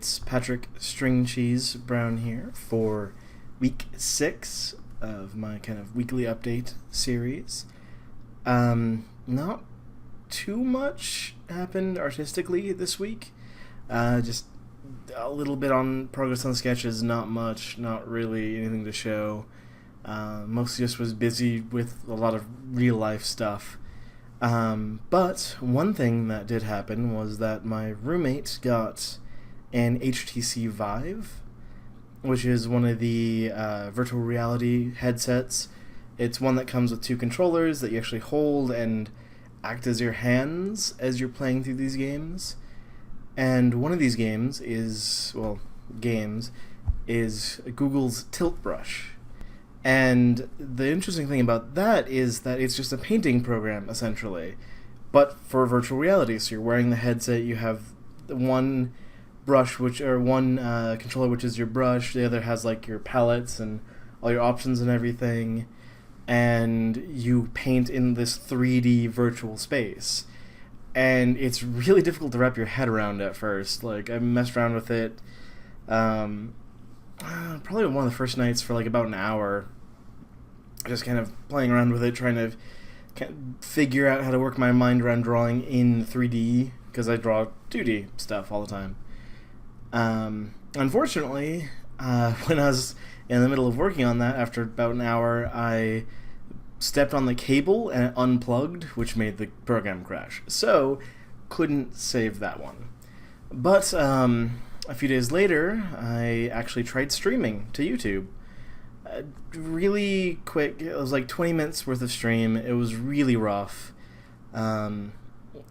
it's Patrick String Cheese Brown here for week 6 of my kind of weekly update series. Not too much happened artistically this week. Just a little bit on progress on sketches, not much, not really anything to show. Mostly just was busy with a lot of real life stuff. But one thing that did happen was that my roommate got an HTC Vive, which is one of the virtual reality headsets. It's one that comes with 2 controllers that you actually hold and act as your hands as you're playing through these games. And one of these games is Google's Tilt Brush. And the interesting thing about that is that it's just a painting program, essentially, but for virtual reality. So you're wearing the headset, you have one brush, one controller, which is your brush, the other has like your palettes and all your options and everything, and you paint in this 3D virtual space. And it's really difficult to wrap your head around at first. Like, I messed around with it, probably one of the first nights for like about an hour, just kind of playing around with it, trying to figure out how to work my mind around drawing in 3D, because I draw 2D stuff all the time. Unfortunately, when I was in the middle of working on that, after about an hour, I stepped on the cable and it unplugged, which made the program crash. So, couldn't save that one. But a few days later, I actually tried streaming to YouTube. Really quick. It was like 20 minutes worth of stream. It was really rough.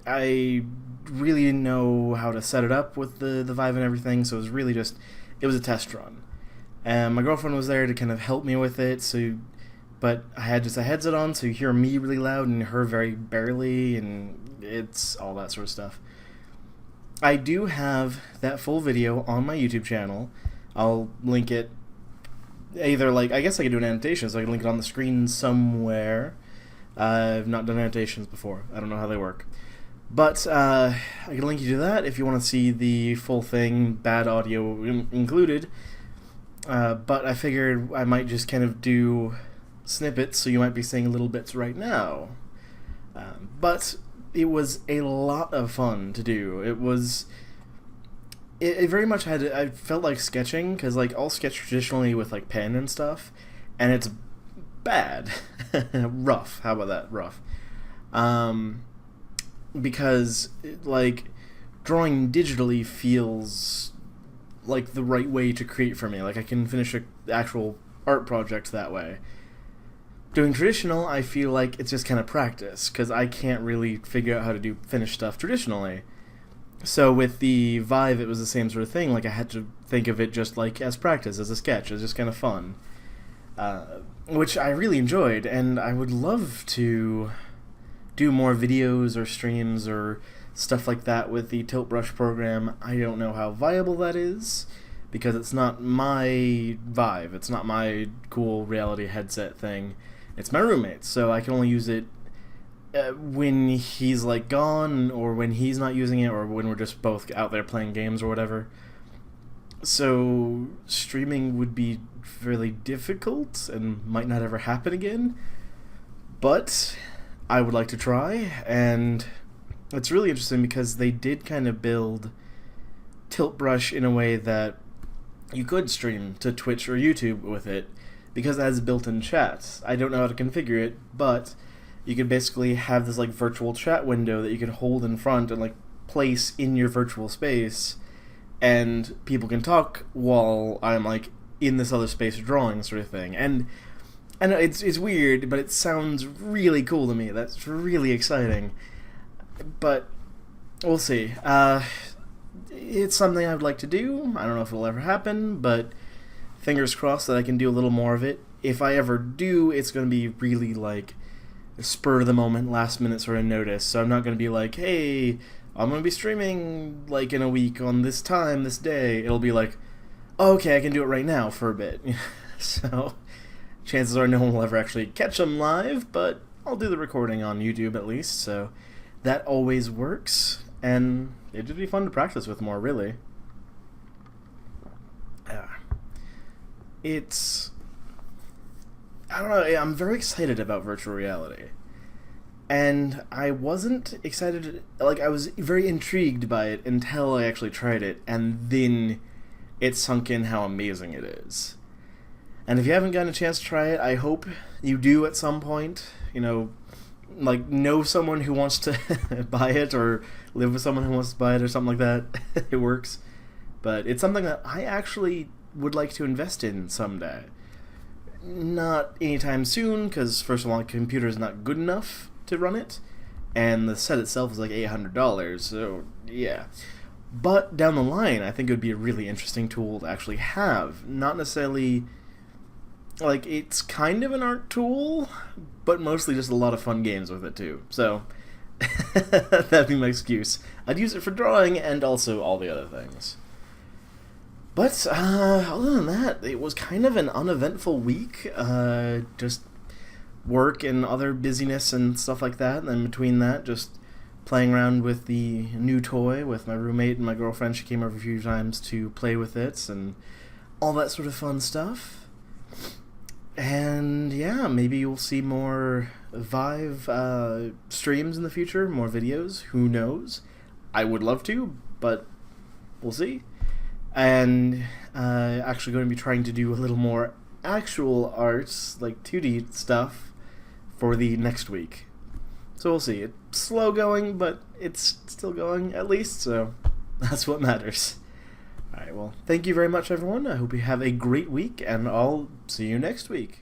I really didn't know how to set it up with the Vive and everything, so it was really just, it was a test run. And my girlfriend was there to kind of help me with it, but I had just a headset on, so you hear me really loud and her very barely, and it's all that sort of stuff. I do have that full video on my YouTube channel. I'll link it either, I guess I could do an annotation, so I can link it on the screen somewhere. I've not done annotations before. I don't know how they work. But I can link you to that if you want to see the full thing, bad audio included. But I figured I might just kind of do snippets, so you might be seeing little bits right now. But it was a lot of fun to do. It very much I felt like sketching, because I'll sketch traditionally with pen and stuff, and it's bad. Rough. How about that? Rough. Because drawing digitally feels like the right way to create for me. I can finish an actual art project that way. Doing traditional, I feel like it's just kind of practice, because I can't really figure out how to do finished stuff traditionally. So with the Vive, it was the same sort of thing. I had to think of it just as practice, as a sketch. It was just kind of fun. Which I really enjoyed, and I would love to do more videos or streams or stuff like that with the Tilt Brush program. I don't know how viable that is, because it's not my Vive. It's not my cool reality headset thing. It's my roommate's, so I can only use it when he's gone, or when he's not using it, or when we're just both out there playing games or whatever. So streaming would be fairly difficult and might not ever happen again, but I would like to try. And it's really interesting because they did kind of build Tilt Brush in a way that you could stream to Twitch or YouTube with it, because it has built-in chat. I don't know how to configure it, but you could basically have this virtual chat window that you can hold in front and place in your virtual space, and people can talk while I'm in this other space drawing, sort of thing. And I know it's weird, but it sounds really cool to me. That's really exciting. But we'll see. It's something I would like to do. I don't know if it'll ever happen, but fingers crossed that I can do a little more of it. If I ever do, it's going to be really spur of the moment, last minute sort of notice. So I'm not going to be hey, I'm going to be streaming in a week on this time, this day. It'll be oh, okay, I can do it right now for a bit. So chances are no one will ever actually catch them live, but I'll do the recording on YouTube at least, so that always works, and it'd just be fun to practice with more, really. it's, I don't know, I'm very excited about virtual reality. And I wasn't excited, like, I was very intrigued by it until I actually tried it, and then it sunk in how amazing it is. And if you haven't gotten a chance to try it, I hope you do at some point. You know someone who wants to buy it, or live with someone who wants to buy it, or something like that. It works. But it's something that I actually would like to invest in someday. Not anytime soon, because first of all, the computer is not good enough to run it, and the set itself is like $800, so yeah. But down the line, I think it would be a really interesting tool to actually have. Not necessarily, like, it's kind of an art tool, but mostly just a lot of fun games with it too. So that'd be my excuse. I'd use it for drawing and also all the other things. But other than that, it was kind of an uneventful week. Just work and other busyness and stuff like that, and then between that, just playing around with the new toy with my roommate and my girlfriend. She came over a few times to play with it and all that sort of fun stuff. And yeah, maybe you'll see more Vive streams in the future, more videos, who knows. I would love to, but we'll see. And actually going to be trying to do a little more actual arts, like 2D stuff, for the next week. So we'll see. It's slow going, but it's still going at least, so that's what matters. Alright, well, thank you very much, everyone. I hope you have a great week, and I'll see you next week.